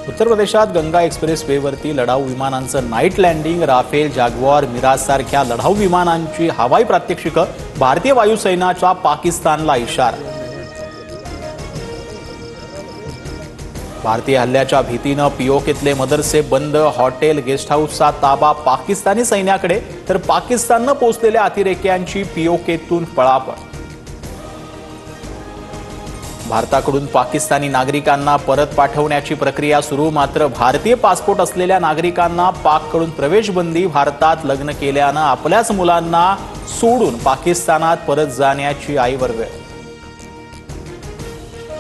उत्तर प्रदेशात गंगा एक्सप्रेसवेवरती लढाऊ विमानांचं night landing, Rafale, jaguar, Miraj सारख्या लढाऊ विमानांची हवाई प्रात्यक्षिकं, भारतीय वायुसेनाचा पाकिस्तानला इशारा। भारतीय हल्ल्याच्या भीतीनं पीओकेतले मदरसे बंद, हॉटेल, गेस्ट हाऊसचा ताबा पाकिस्तानी सैन्याकडे, तर पाकिस्ताननं पोचलेल्या अतिरेक्यांची पीओकेतून पळापळ। भारताकडून पाकिस्तानी नागरिकांना परत पाठवण्याची प्रक्रिया सुरू, मात्र भारतीय पासपोर्ट असलेल्या नागरिकांना पाककडून प्रवेशबंदी। भारतात लग्न केल्यानं आपल्याच मुलांना सोडून पाकिस्तानात परत जाण्याची आईवर वेळ।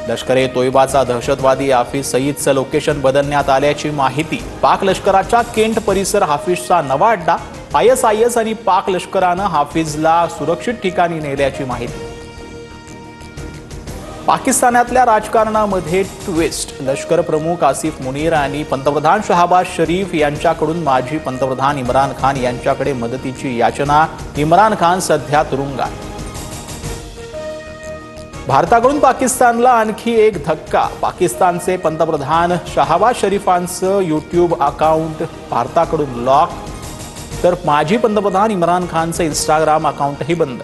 लष्कर-ए तोयबाचा दहशतवादी हाफिज सईदचं लोकेशन बदलण्यात आल्याची माहिती। पाक लष्कराच्या केंट परिसर हाफिजचा नवा अड्डा। ISIS आणि पाक लष्करानं हाफिजला सुरक्षित ठिकाणी नेल्याची माहिती। पाकिस्तानातल्या राजकारणामध्ये ट्विस्ट। लष्कर प्रमुख आसिफ मुनीर आणि पंतप्रधान शहबाज शरीफ यांच्याकडून माजी पंतप्रधान इम्रान खान यांच्याकडे मदतीची याचना। इम्रान खान सध्या तुरुंगात। भारताकडून पाकिस्तानला आणखी एक धक्का। पाकिस्तानचे पंतप्रधान शहबाज शरीफांचं YouTube अकाउंट भारताकडून लॉक, तर माजी पंतप्रधान इम्रान खानचं Instagram अकाउंटही बंद।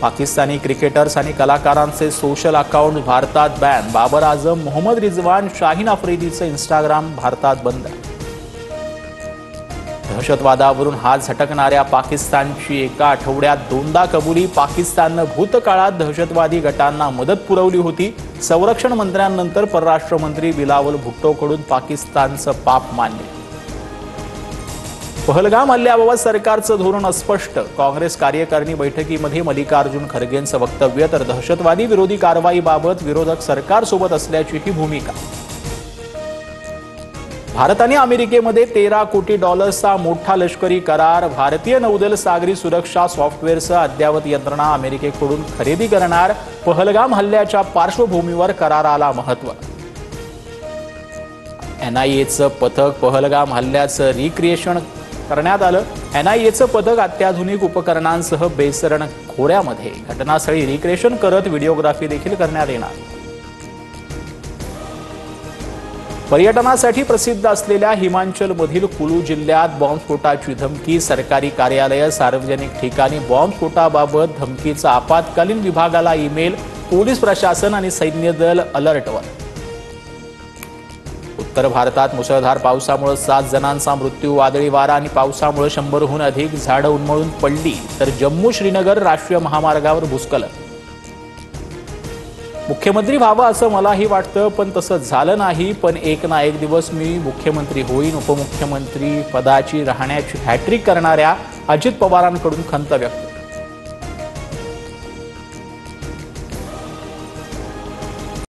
पाकिस्तानी क्रिकेटर्स आणि कलाकारांचे सोशल अकाउंट भारतात बॅन। बाबर आझम, मोहम्मद रिजवान, शाहीन आफ्रिदीचं Instagram भारतात बंद। दहशतवादावरून हात झटकणाऱ्या पाकिस्तानची एका आठवड्यात दोनदा कबुली। पाकिस्ताननं भूतकाळात दहशतवादी गटांना मदत पुरवली होती। संरक्षण मंत्र्यांनंतर परराष्ट्र मंत्री बिलावल भुट्टोकडून पाकिस्तानचं पाप मान्य। पहलगाम हल्ल्याबाबत सरकारचं धोरण अस्पष्ट। काँग्रेस कार्यकारिणी बैठकीमध्ये मल्लिकार्जुन खरगेंचं वक्तव्य, तर दहशतवादी विरोधी कारवाईबाबत विरोधक सरकारसोबत असल्याचीही भूमिका। भारत आणि अमेरिकेमध्ये $13 कोटी मोठा लष्करी करार। भारतीय नौदल सागरी सुरक्षा सॉफ्टवेअरसह अद्ययावत यंत्रणा अमेरिकेकडून खरेदी करणार। पहलगाम हल्ल्याच्या पार्श्वभूमीवर कराराला महत्त्व। NIAचं पथक पहलगाम हल्ल्याचं रिक्रिएशन करण्यात आलं। NIAचं पथक अत्याधुनिक उपकरणांसह बेसरण खोऱ्यामध्ये घटनास्थळी रिक्रिएशन करत व्हिडिओग्राफी देखील करण्यात येणार। पर्यटनासाठी प्रसिद्ध असलेल्या हिमाचलमधील कुलू जिल्ह्यात बॉम्बस्फोटाची धमकी। सरकारी कार्यालय, सार्वजनिक ठिकाणी बॉम्बस्फोटाबाबत धमकीचा आपत्कालीन विभागाला ईमेल। पोलीस प्रशासन आणि सैन्य दल अलर्टवर। उत्तर भारतात मुसळधार पावसामुळे 7 जणांचा मृत्यू। वादळी वारा आणि पावसामुळे 100हून अधिक झाडं उन्मळून पडली, तर जम्मू श्रीनगर राष्ट्रीय महामार्गावर भूस्खलन। मुख्यमंत्री व्हावं असं मलाही वाटतं, पण तसं झालं नाही। पण एक ना एक दिवस मी मुख्यमंत्री होईन। उपमुख्यमंत्री पदाची राहण्याची हॅट्रिक करणाऱ्या अजित पवारांकडून खंत व्यक्त।